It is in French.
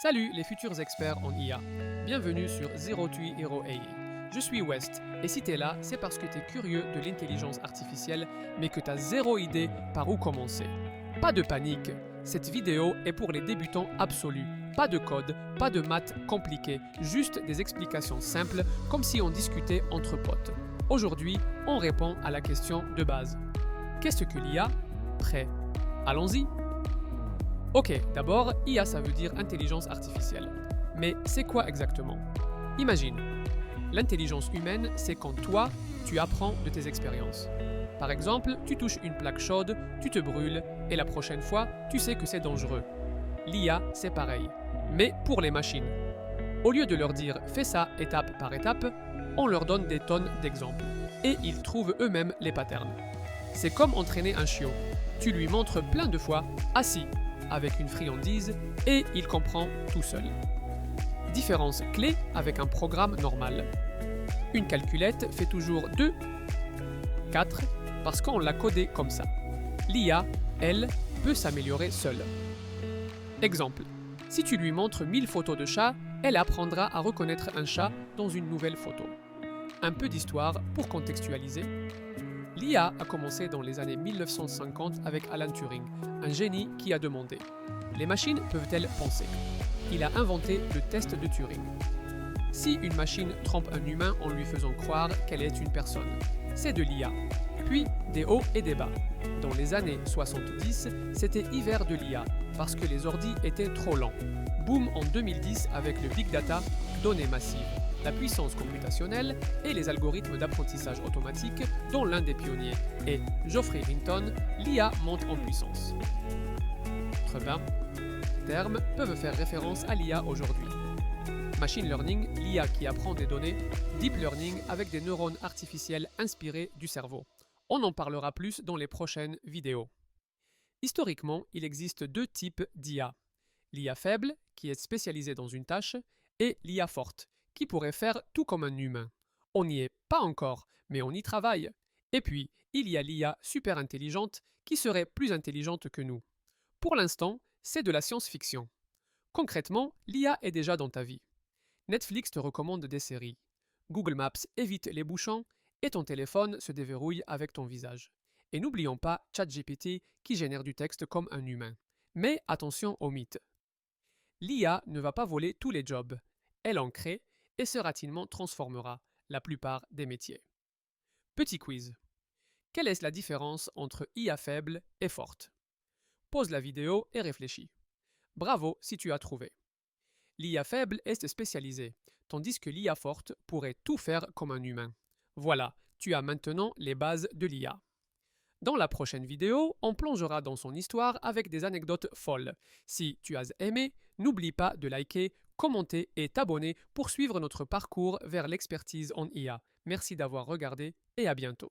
Salut les futurs experts en IA. Bienvenue sur Zero Tree Hero AI. Je suis West et si t'es là, c'est parce que t'es curieux de l'intelligence artificielle mais que t'as zéro idée par où commencer. Pas de panique, cette vidéo est pour les débutants absolus. Pas de code, pas de maths compliquées, juste des explications simples comme si on discutait entre potes. Aujourd'hui, on répond à la question de base. Qu'est-ce que l'IA? Prêt? Allons-y! Ok, d'abord, IA ça veut dire intelligence artificielle. Mais c'est quoi exactement? Imagine, l'intelligence humaine c'est quand toi, tu apprends de tes expériences. Par exemple, tu touches une plaque chaude, tu te brûles, et la prochaine fois, tu sais que c'est dangereux. L'IA c'est pareil, mais pour les machines. Au lieu de leur dire fais ça étape par étape, on leur donne des tonnes d'exemples. Et ils trouvent eux-mêmes les patterns. C'est comme entraîner un chiot. Tu lui montres plein de fois assis avec une friandise et il comprend tout seul. Différence clé avec un programme normal. Une calculette fait toujours 2, 4 parce qu'on l'a codé comme ça. L'IA, elle, peut s'améliorer seule. Exemple, si tu lui montres 1000 photos de chats, elle apprendra à reconnaître un chat dans une nouvelle photo. Un peu d'histoire pour contextualiser. L'IA a commencé dans les années 1950 avec Alan Turing, un génie qui a demandé « Les machines peuvent-elles penser ?» Il a inventé le test de Turing. Si une machine trompe un humain en lui faisant croire qu'elle est une personne, c'est de l'IA. Puis des hauts et des bas. Dans les années 70, c'était hiver de l'IA, parce que les ordis étaient trop lents. Boom en 2010 avec le big data, données massives, la puissance computationnelle et les algorithmes d'apprentissage automatique, dont l'un des pionniers est Geoffrey Hinton, l'IA monte en puissance. Autres termes peuvent faire référence à l'IA aujourd'hui. Machine learning, l'IA qui apprend des données, deep learning avec des neurones artificiels inspirés du cerveau. On en parlera plus dans les prochaines vidéos. Historiquement, il existe deux types d'IA. L'IA faible, qui est spécialisée dans une tâche, et l'IA forte, qui pourrait faire tout comme un humain. On n'y est pas encore, mais on y travaille. Et puis, il y a l'IA super intelligente, qui serait plus intelligente que nous. Pour l'instant, c'est de la science-fiction. Concrètement, l'IA est déjà dans ta vie. Netflix te recommande des séries. Google Maps évite les bouchons et ton téléphone se déverrouille avec ton visage. Et n'oublions pas ChatGPT qui génère du texte comme un humain. Mais attention au mythe. L'IA ne va pas voler tous les jobs. Elle en crée et se rapidement transformera la plupart des métiers. Petit quiz. Quelle est la différence entre IA faible et forte? Pause la vidéo et réfléchis. Bravo si tu as trouvé. L'IA faible est spécialisée, tandis que l'IA forte pourrait tout faire comme un humain. Voilà, tu as maintenant les bases de l'IA. Dans la prochaine vidéo, on plongera dans son histoire avec des anecdotes folles. Si tu as aimé, n'oublie pas de liker, commenter et t'abonner pour suivre notre parcours vers l'expertise en IA. Merci d'avoir regardé et à bientôt.